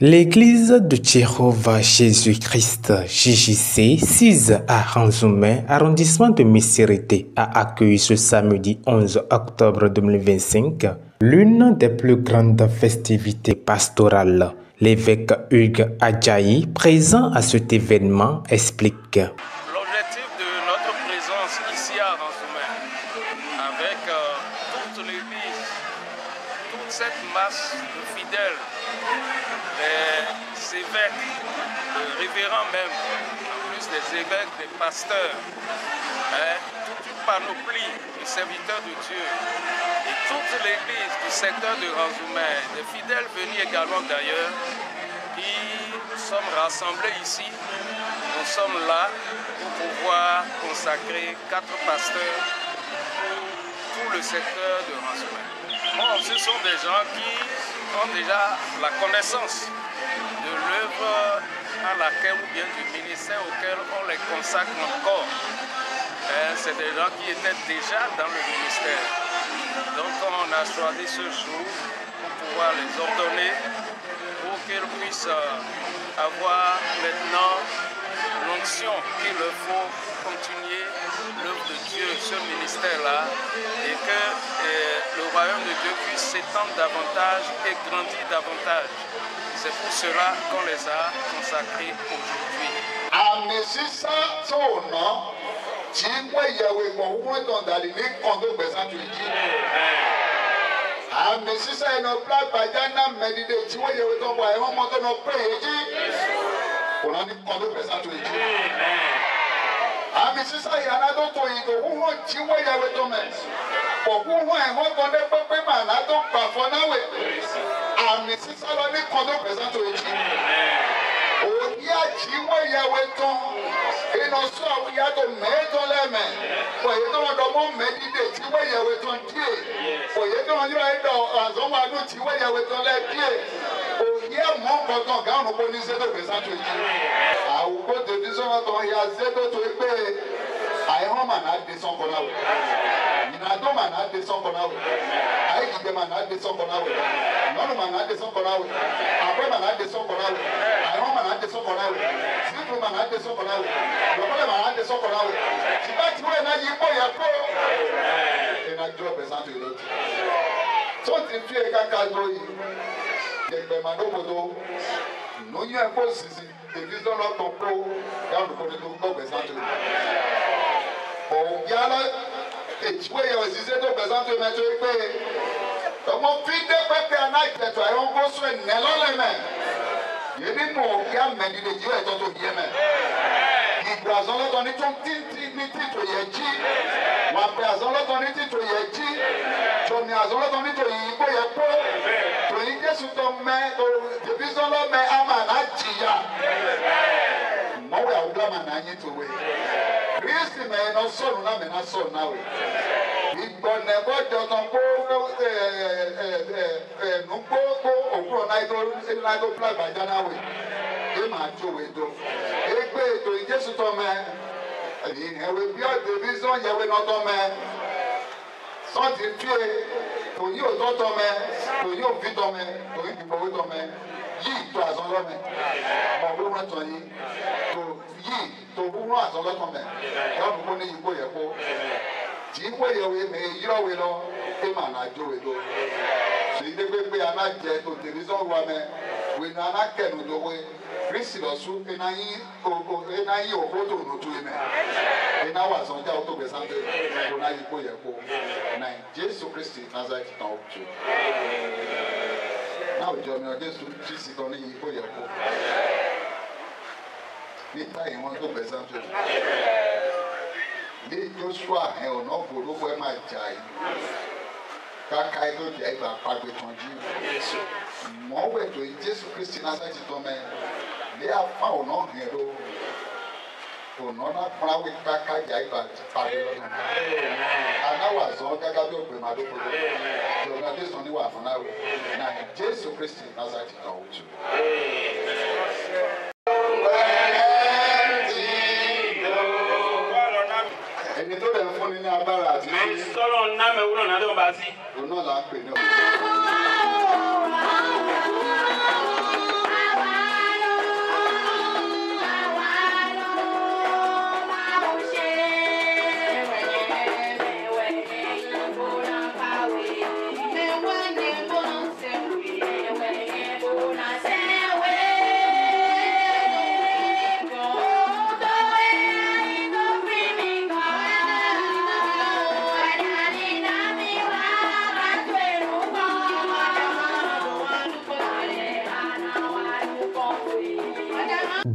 L'église de Jéhovah Jésus-Christ, JJC, 6 à Ranzoumé, arrondissement de Missirité, a accueilli ce samedi 11 octobre 2025 l'une des plus grandes festivités pastorales. L'évêque Hugues Adjaï, présent à cet événement, explique. L'objectif de notre présence ici à Ranzoumé, avec toute l'église, toute cette masse de fidèles, les évêques, les révérends même, en plus des évêques, des pasteurs, toute une panoplie de serviteurs de Dieu et toute l'église du secteur de Ranzoumé, des fidèles venus également d'ailleurs, qui nous sommes rassemblés ici. Nous sommes là pour pouvoir consacrer 4 pasteurs pour tout le secteur de Ranzoumé. Bon, ce sont des gens qui ont déjà la connaissance de l'œuvre à laquelle ou bien du ministère auquel on les consacre encore. C'est des gens qui étaient déjà dans le ministère. Donc on a choisi ce jour pour pouvoir les ordonner pour qu'ils puissent avoir maintenant l'onction qu'il leur faut pour continuer l'œuvre de Dieu, ce ministère-là, et que le royaume de Dieu puisse s'étendre davantage et grandir davantage. C'est pour cela qu'on les a consacrés aujourd'hui.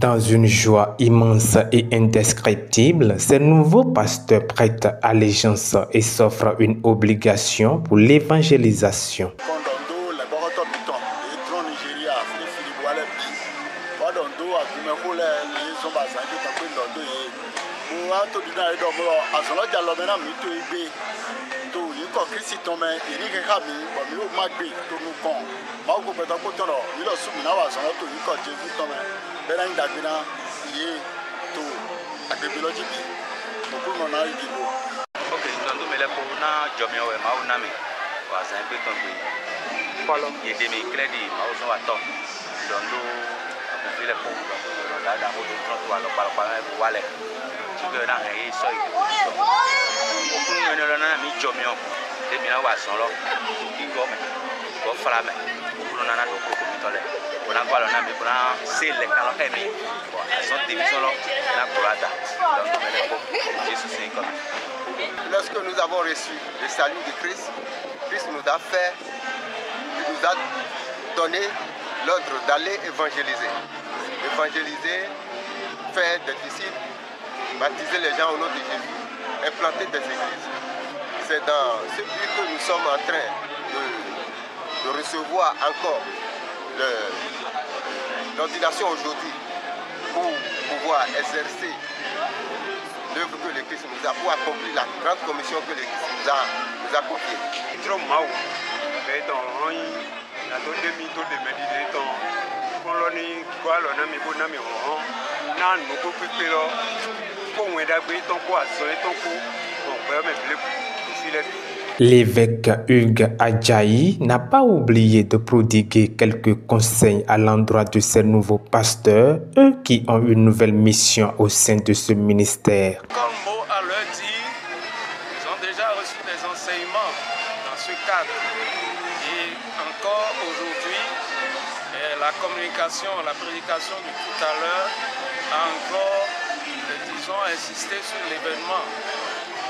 Dans une joie immense et indescriptible, ces nouveaux pasteurs prêtent allégeance et s'offrent une obligation pour l'évangélisation. Lorsque nous avons reçu le salut de Christ, Christ nous a fait, il nous a donné l'ordre d'aller évangéliser. Évangéliser, faire des disciples, baptiser les gens au nom de Jésus, implanter des églises. C'est dans ce but que nous sommes en train de recevoir encore l'ordination aujourd'hui pour pouvoir exercer l'œuvre que le Christ nous a, pour accomplir la grande commission que le Christ nous a confiée. L'évêque Hugues Adjaï n'a pas oublié de prodiguer quelques conseils à l'endroit de ces nouveaux pasteurs, eux qui ont une nouvelle mission au sein de ce ministère. Comme mot à leur dire, ils ont déjà reçu des enseignements dans ce cadre. Et encore aujourd'hui, la communication, la prédication de tout à l'heure a encore, disons, insisté sur l'événement.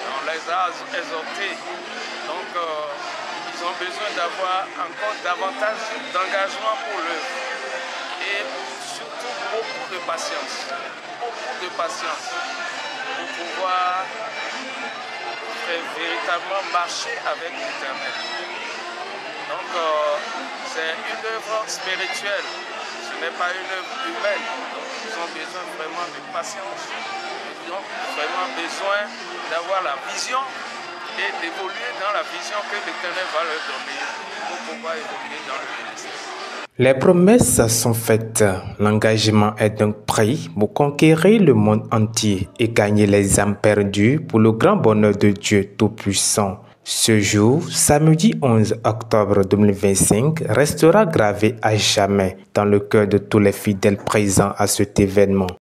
On les a exhortés. Donc, ils ont besoin d'avoir encore davantage d'engagement pour l'œuvre. Et surtout beaucoup de patience. Beaucoup de patience pour pouvoir véritablement marcher avec l'Éternel. Donc, c'est une œuvre spirituelle. Ce n'est pas une œuvre humaine. Donc, ils ont besoin vraiment de patience. Ils ont vraiment besoin d'avoir la vision et d'évoluer dans la vision que l'Éternel va leur donner pour pouvoir évoluer dans le ministère. Les promesses sont faites. L'engagement est donc pris pour conquérir le monde entier et gagner les âmes perdues pour le grand bonheur de Dieu Tout-Puissant. Ce jour, samedi 11 octobre 2025, restera gravé à jamais dans le cœur de tous les fidèles présents à cet événement.